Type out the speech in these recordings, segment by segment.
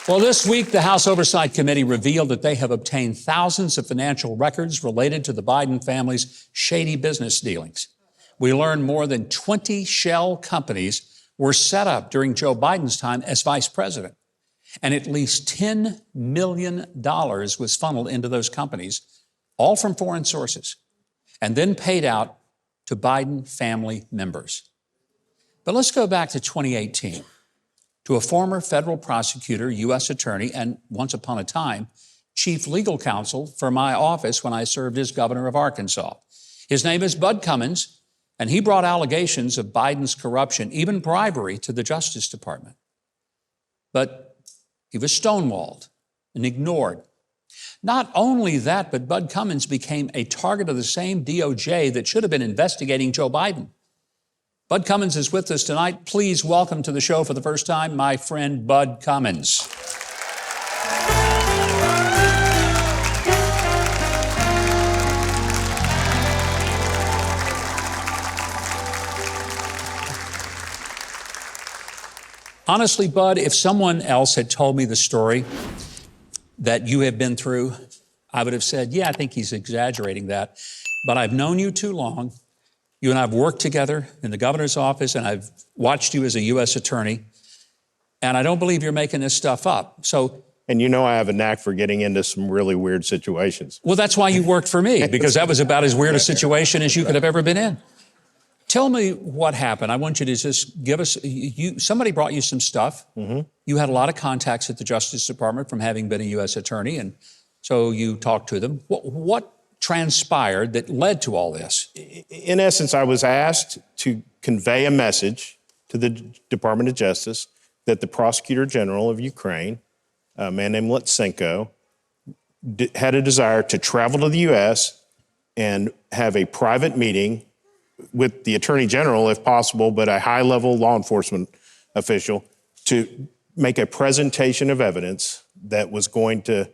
Well, this week, the House Oversight Committee revealed that they have obtained thousands of financial records related to the Biden family's shady business dealings. We learned more than 20 shell companies were set up during Joe Biden's time as vice president. And at least $10 million was funneled into those companies, all from foreign sources, and then paid out to Biden family members. But let's go back to 2018. To a former federal prosecutor, U.S. attorney, and once upon a time, chief legal counsel for my office when I served as governor of Arkansas. His name is Bud Cummins, and he brought allegations of Biden's corruption, even bribery, to the Justice Department. But he was stonewalled and ignored. Not only that, but Bud Cummins became a target of the same DOJ that should have been investigating Joe Biden. Bud Cummins is with us tonight. Please welcome to the show for the first time, my friend Bud Cummins. Honestly, Bud, if someone else had told me the story that you have been through, I would have said, yeah, I think he's exaggerating that. But I've known you too long. You and I have worked together in the governor's office, and I've watched you as a U.S. attorney, and I don't believe you're making this stuff up. And you know I have a knack for getting into some really weird situations. Well, that's why you worked for me, because that was about as weird a situation as you could have ever been in. Tell me what happened. I want you to just give us, somebody brought you some stuff. Mm-hmm. You had a lot of contacts at the Justice Department from having been a U.S. attorney, and so you talked to them. What transpired that led to all this? In essence, I was asked to convey a message to the Department of Justice that the Prosecutor General of Ukraine, a man named Litsenko, had a desire to travel to the U.S. and have a private meeting with the Attorney General, if possible, but a high-level law enforcement official, to make a presentation of evidence that was going to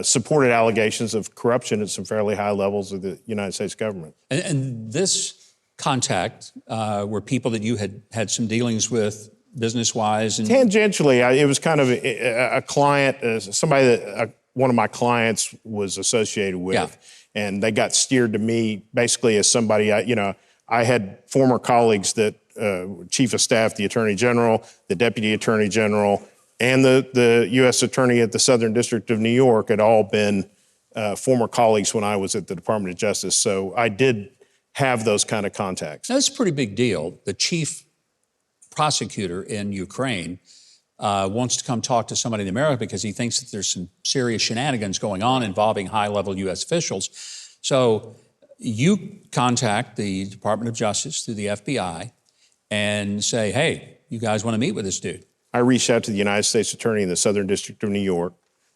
supported allegations of corruption at some fairly high levels of the United States government. And this contact were people that you had some dealings with business-wise? Tangentially, it was kind of a client, somebody that one of my clients was associated with. Yeah. And they got steered to me basically as somebody, I had former colleagues that Chief of Staff, the Attorney General, the Deputy Attorney General, and the U.S. Attorney at the Southern District of New York had all been former colleagues when I was at the Department of Justice. So I did have those kind of contacts. Now, that's a pretty big deal. The chief prosecutor in Ukraine wants to come talk to somebody in America because he thinks that there's some serious shenanigans going on involving high-level U.S. officials. So you contact the Department of Justice through the FBI and say, hey, you guys want to meet with this dude? I reached out to the United States Attorney in the Southern District of New York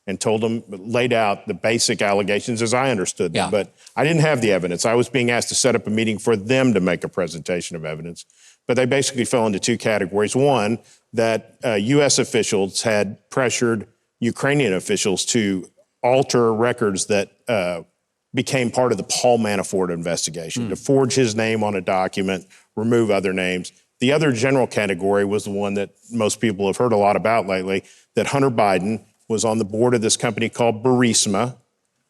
and told him, laid out the basic allegations as I understood them, but I didn't have the evidence. I was being asked to set up a meeting for them to make a presentation of evidence. But they basically fell into two categories. One, that U.S. officials had pressured Ukrainian officials to alter records that became part of the Paul Manafort investigation, to forge his name on a document, remove other names. The other general category was the one that most people have heard a lot about lately, that Hunter Biden was on the board of this company called BRIBERY,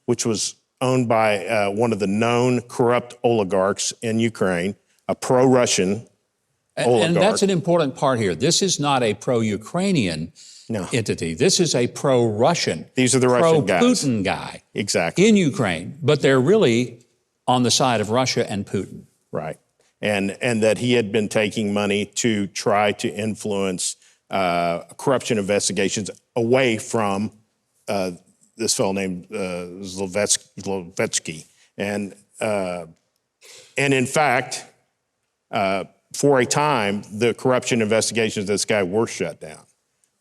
which was owned by one of the known corrupt oligarchs in Ukraine, a pro-Russian oligarch. And that's an important part here. This is not a pro-Ukrainian entity. This is a pro-Russian. These are the Russian guys. Pro-Putin guy. Exactly. In Ukraine. But they're really on the side of Russia and Putin. Right. And that he had been taking money to try to influence corruption investigations away from this fellow named Zlovetsky. And in fact, for a time, the corruption investigations of this guy were shut down.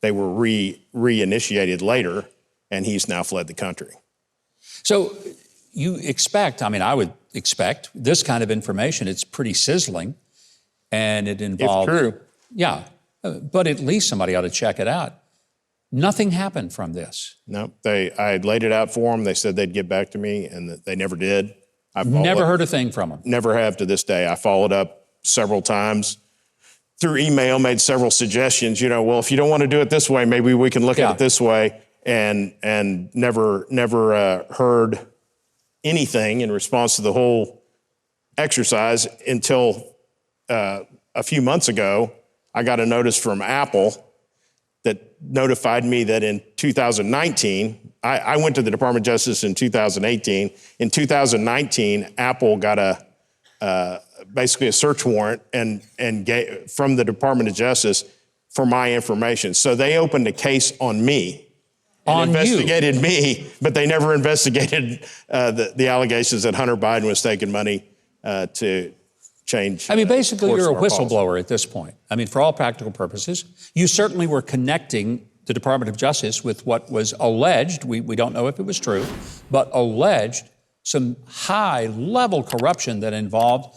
They were reinitiated later, and he's now fled the country. So you expect, I would expect this kind of information. It's pretty sizzling, and it involves... It's true. Yeah, but at least somebody ought to check it out. Nothing happened from this. No, I had laid it out for them. They said they'd get back to me, and they never did. Never heard a thing from them? Never have to this day. I followed up several times through email, made several suggestions, well, if you don't want to do it this way, maybe we can look at it this way, and never heard anything in response to the whole exercise until a few months ago. I got a notice from Apple that notified me that in 2019, I went to the Department of Justice in 2018. In 2019, Apple got basically a search warrant from the Department of Justice for my information. So they opened a case on me. Investigated me, but they never investigated the allegations that Hunter Biden was taking money to change. Basically, you're a whistleblower at this point. For all practical purposes, you certainly were connecting the Department of Justice with what was alleged, we don't know if it was true, but alleged some high-level corruption that involved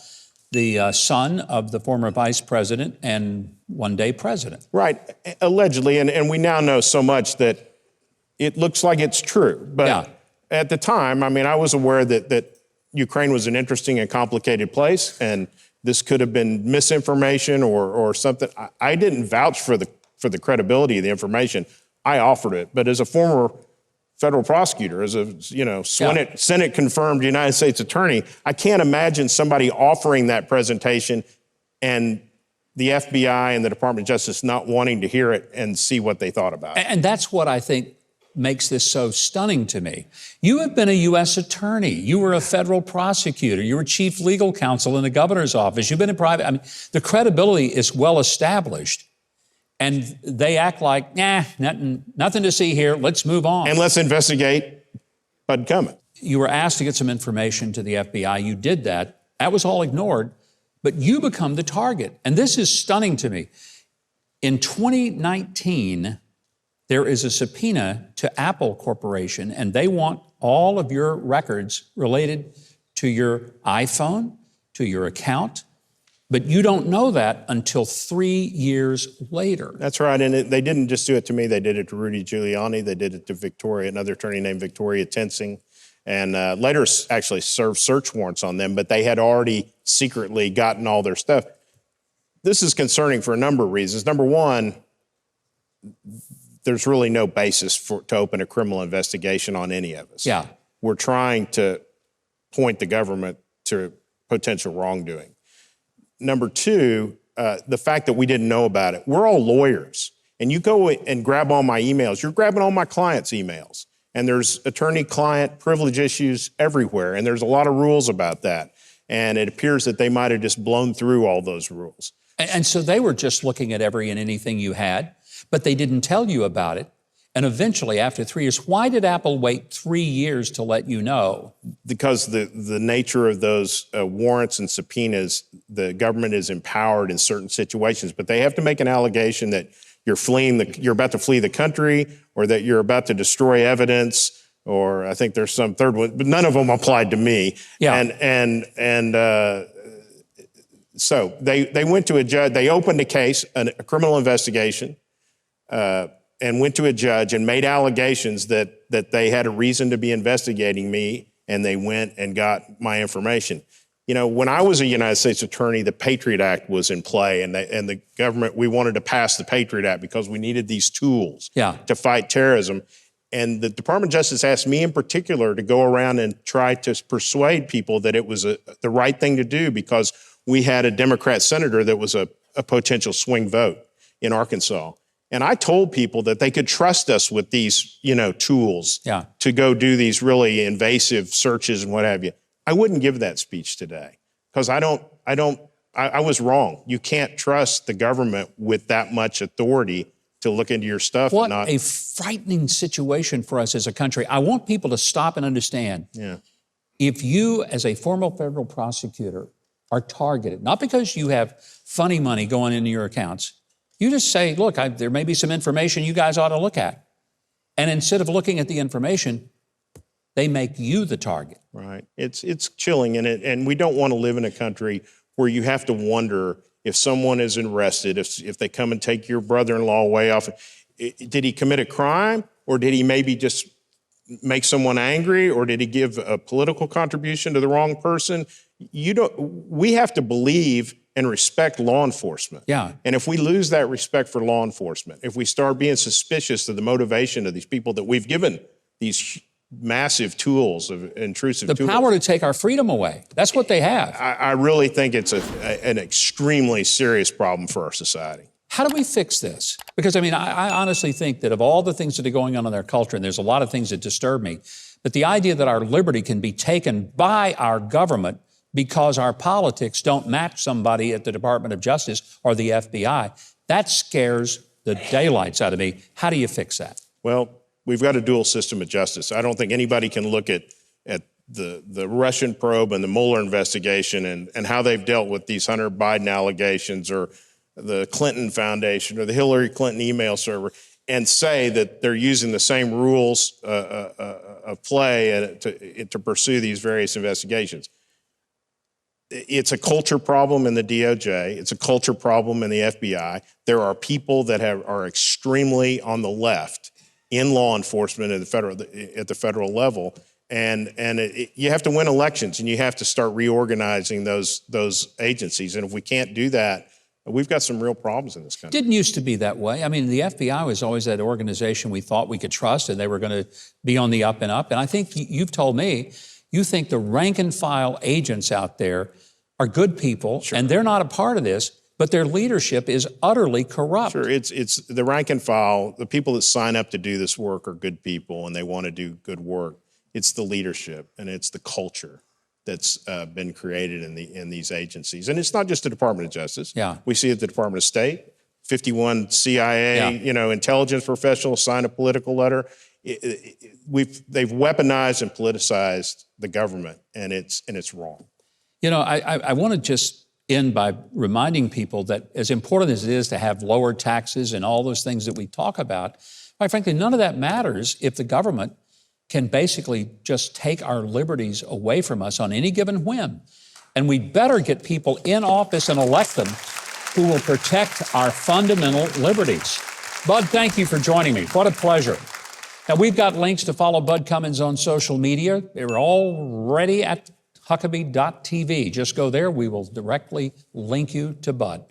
the son of the former vice president and one-day president. Right, allegedly, and we now know so much that it looks like it's true. But at the time, I was aware that Ukraine was an interesting and complicated place, and this could have been misinformation or something. I didn't vouch for the credibility of the information. I offered it, but as a former federal prosecutor, as a Senate confirmed United States attorney, I can't imagine somebody offering that presentation and the FBI and the Department of Justice not wanting to hear it and see what they thought about it. And that's what I think makes this so stunning to me. You have been a U.S. attorney. You were a federal prosecutor. You were chief legal counsel in the governor's office. You've been in private. The credibility is well established. And they act like, nothing to see here. Let's move on. And let's investigate Bud Cummins. You were asked to get some information to the FBI. You did that. That was all ignored. But you become the target. And this is stunning to me. In 2019, there is a subpoena to Apple Corporation, and they want all of your records related to your iPhone, to your account. But you don't know that until 3 years later. That's right. And they didn't just do it to me. They did it to Rudy Giuliani. They did it to Victoria, another attorney named Victoria Tensing, and later actually served search warrants on them. But they had already secretly gotten all their stuff. This is concerning for a number of reasons. Number one, there's really no basis to open a criminal investigation on any of us. Yeah. We're trying to point the government to potential wrongdoing. Number two, the fact that we didn't know about it. We're all lawyers, and you go and grab all my emails. You're grabbing all my clients' emails, and there's attorney-client privilege issues everywhere, and there's a lot of rules about that. And it appears that they might have just blown through all those rules. And so they were just looking at every and anything you had, but they didn't tell you about it. And eventually, after 3 years, why did Apple wait 3 years to let you know? Because the nature of those warrants and subpoenas, the government is empowered in certain situations, but they have to make an allegation that you're about to flee the country, or that you're about to destroy evidence, or I think there's some third one, but none of them applied to me. Yeah. So they went to a judge. They opened a case, a criminal investigation, and went to a judge and made allegations that they had a reason to be investigating me, and they went and got my information. When I was a United States attorney, the Patriot Act was in play, and the government, we wanted to pass the Patriot Act because we needed these tools to fight terrorism. And the Department of Justice asked me in particular to go around and try to persuade people that it was the right thing to do, because we had a Democrat senator that was a potential swing vote in Arkansas. And I told people that they could trust us with these, tools to go do these really invasive searches and what have you. I wouldn't give that speech today, because I was wrong. You can't trust the government with that much authority to look into your stuff. What a frightening situation for us as a country. I want people to stop and understand. Yeah. If you, as a former federal prosecutor, are targeted, not because you have funny money going into your accounts, you just say, look, there may be some information you guys ought to look at. And instead of looking at the information, they make you the target. Right. It's chilling, and we don't want to live in a country where you have to wonder if someone is arrested, if they come and take your brother-in-law away off. Did he commit a crime, or did he maybe just make someone angry, or did he give a political contribution to the wrong person? we have to believe and respect law enforcement. Yeah. And if we lose that respect for law enforcement, if we start being suspicious of the motivation of these people that we've given these massive tools of intrusive tools. The power to take our freedom away. That's what they have. I really think it's an extremely serious problem for our society. How do we fix this? Because, I mean, I honestly think that of all the things that are going on in their culture, and there's a lot of things that disturb me, but the idea that our liberty can be taken by our government because our politics don't match somebody at the Department of Justice or the FBI, that scares the daylights out of me. How do you fix that? Well, we've got a dual system of justice. I don't think anybody can look at the Russian probe and the Mueller investigation and how they've dealt with these Hunter Biden allegations or the Clinton Foundation or the Hillary Clinton email server and say that they're using the same rules of play to pursue these various investigations. It's a culture problem in the DOJ. It's a culture problem in the FBI. There are people that are extremely on the left in law enforcement at the federal level, and you have to win elections, and you have to start reorganizing those agencies. And if we can't do that, we've got some real problems in this country. Didn't used to be that way. I mean, the FBI was always that organization we thought we could trust, and they were going to be on the up and up. And I think you've told me you think the rank and file agents out there are good people, sure, and they're not a part of this, but their leadership is utterly corrupt. Sure, it's the rank and file. The people that sign up to do this work are good people, and they want to do good work. It's the leadership, and it's the culture that's been created in these agencies. And it's not just the Department of Justice. Yeah. We see it at the Department of State. 51 CIA, intelligence professionals sign a political letter. They've weaponized and politicized the government, and it's wrong. You know, I want to just end by reminding people that as important as it is to have lower taxes and all those things that we talk about, quite frankly, none of that matters if the government can basically just take our liberties away from us on any given whim. And we better get people in office and elect them who will protect our fundamental liberties. Bud, thank you for joining me. What a pleasure. Now, we've got links to follow Bud Cummins on social media. They're already at Huckabee.tv. Just go there. We will directly link you to Bud.